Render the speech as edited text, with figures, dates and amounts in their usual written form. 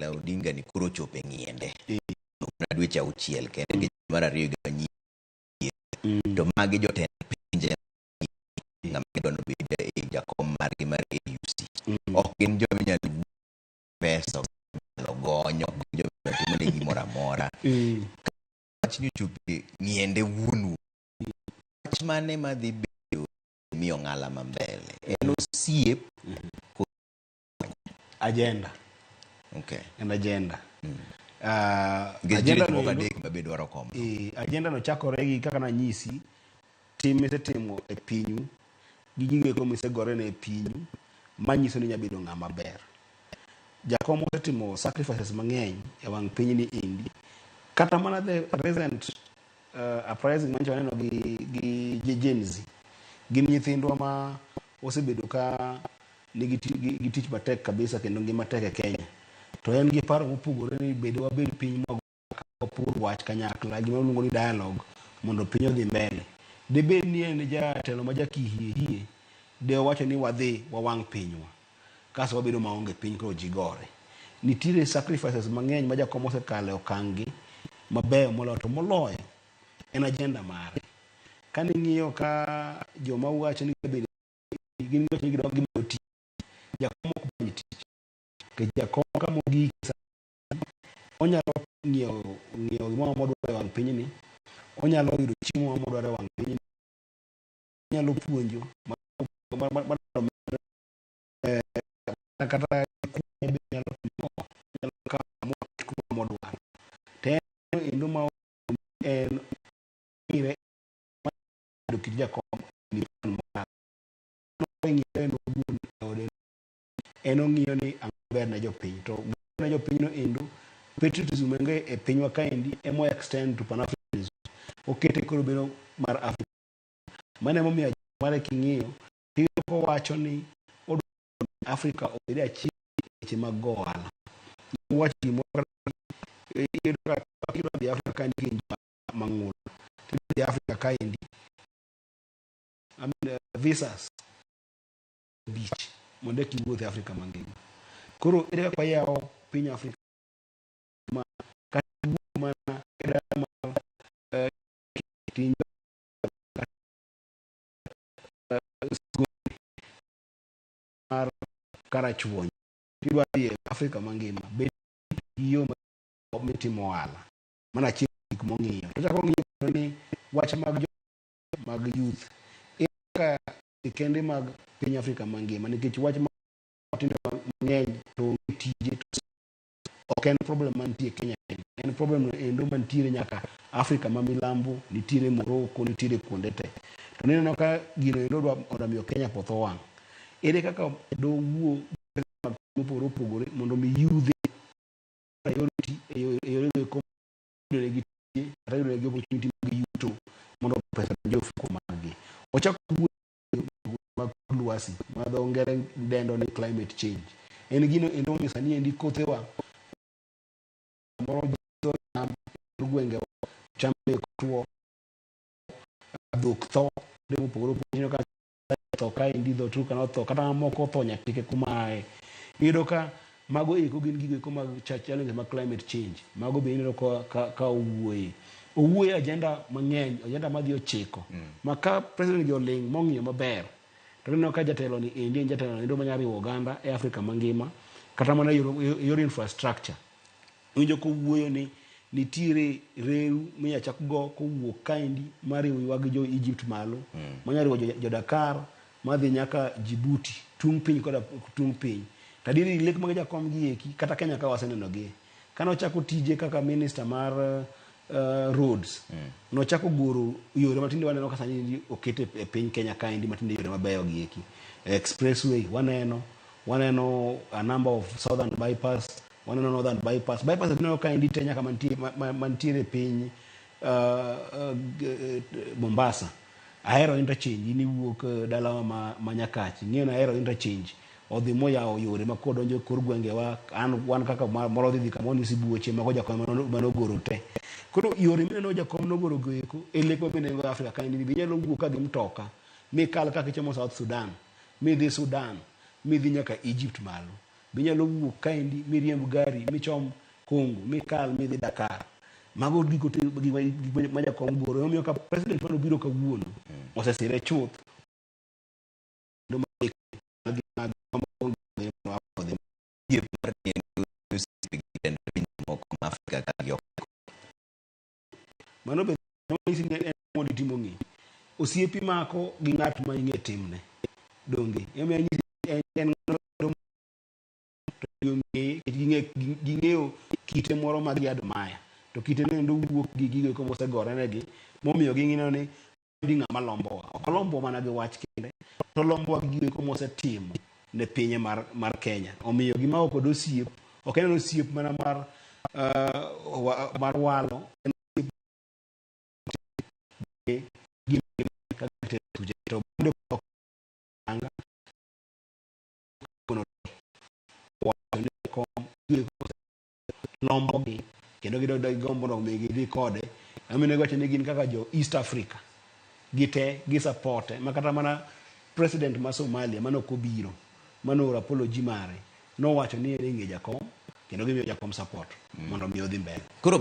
la Odinga ni kuro chope ng'iende. Na dweche auchiel kende mar ariyo ga nyi. To magi jotend pinje ng'ama dono bede e jakom margi mar AUC. Ok gin jo minyalo pesa logonyo jo timo ne gimoro amora. Wach ni chope ng'iende wuonu. Wach mane madhi bedo miyo ng'ala mambele. En osiep agenda. Okay. An agenda. Agenda no kadek mabe dwaro kom. Agenda no chakore gi kaka na nyisi tim misetimo e pinyu gi gigo ko misegore ne e pinyu manyiso ni nyabedo ng'ama ber. Jakom osetimo sacrifices mang'eny e wang' piny ni indi. Kata mana the present uprising mancho neno gi Gen Z. Gin nyithindwa ma osebedo ka nigi tich matek kabisa kendo ngima tek e Kenya. To en gi paro mopogore ni bedo wabed piny mapur wach kanyakla gima luongo ni dialogue mondo piny odhi mbele. De bed ni en jatelo ma jakihie de wacho ni wadhi wawang' pinywa. Kaso wabedo maonge piny koro jigore. Nitire sacrifices mang'eny ma jakom osekale okangi mabeyo moloyo en agenda mare. Kani ng'iyo ka joma wacho ni bedo gin wacho ni gidok gima oti jakom ok bany tich. Ke jakom ka mogi onyalo ng'iyo gima modwaro e wang' piny ni. Onyalo yudo chiemo modwaro e wang' piny ni. Onyalo puonjo kata nyalo kama modwaro. Te endo ma en ire do kit jakom ni en ong'iyo ni ber na jopiny to na jopiny no endo patriotism e pinywa kaendi emo extend to pan-Africanism. Okete koro bedo mar Afrika. Mane momiyo mare king'iyo tiyo ko wacho ni Afrika obede achiel weche mag gohala. Wach gimoro di Afrika kaendi mang'ul. Di Afrika kaendi visas beach mondo kiwuothe Afrika mangima. Koro ere kwa yao piny Afrika ma kata mana era ma tinjo mar karachuonyo tidwa di Afrika mangima be yo mitimo ohala mana chiek gik mong'iyo to chako ng'iyo ni wach mag youth ka kende mag piny Afrika mangima nikech wach matindo mang'eny to tije ok en problem mantie Kenya. En problem endo mantiere nyaka Afrika ma milambo, nitiere Morocco, nitiere kuonde te. To neno ka gino endo odamiyo Kenya potho wang'. Ere kaka do wuo mopogore opogore mondo mi yudhe priority e yore ko gi tije rayudo gi opportunity mag yuto mondo pesa jo fuko magi. Ochako mag luasi ma dho ngere dendo ni climate change. En gino endo misani endi kothewa moro gwenge chambe tuo dhok tho demo pogoro pogoro ka tho ka endi dho tu kana tho kata moko tho nyatike kumae. Iyudo ka mago eko gin gigo eko mag challenge mag climate change. Mago be iyudo ka owuoye agenda mang'eny, agenda madhi ochiko. Maka president Joling mong'iyo maber. To neno ka jatelo ni endi jatelo endo manyariwo Uganda e Afrika mangima kata mana yor infrastructure. Winjo ko wuoyo ni nitiere reru miya chak go kowuok kaendi mariwo gi jo Egypt malo manyariwo jo Dakar madhi nyaka Djibouti tung piny koda tung piny. Tadiri lek mag jakom gi eki kata Kenya ka waseneno gi. Kana ochako tije kaka minister mar roads no chako goro yore matinde waneno ka sani okete e piny Kenya kaendi matinde yore mabeyo gi eki. Expressway waneno a number of southern bypass, waneno northern bypass no kaendi te nyaka mantiere piny Mombasa. Ahero interchange ni wuok dalawa ma Nyakachi. Ng'eyo na ahero interchange. Odhi moyawo yore ma kodonjo kor gwenge wan kaka moro dhi kamoni sibuoche mago jakom manogoro te. Koro yore mineno jakom nogoro goeko elek mabende ngo Afrika kaendi bi nyalo wuok ka gi mtoka mikal kaka ichomo South Sudan, midhi Sudan, midhi nyaka Egypt malo. binyalo wuok kaendi miriemb gari michom Kongo mikal midhi Dakar. Mago giko ma jakom goro. Omiyo ka president mano biro kawuono osesire chuth mano be mondo timo ng'i osiepi mako gi ng'at ma ing'e timne donge en ging'eyo kite moro ma giadmaya to kite nendo wuok gi gigo ko mosegorenegi momiyo ging'ino ni di ng'ama lombowa ok olombo mana gi wach kende to lombowa gi gigo ko mosetimo ne pinye mar Kenya. Omiyo gima ok osiep ok en osiep mana mar walo lombogi kendo gigombo no gidhi kode. Amine goche ni gin kaka jo East Africa gite gi support makata mana president ma Somalia mano kobiro mano ora apology mare no wacho ni ere ng'e jakom kendo gimiyo jakom support mondo mi odhi mbele. Koro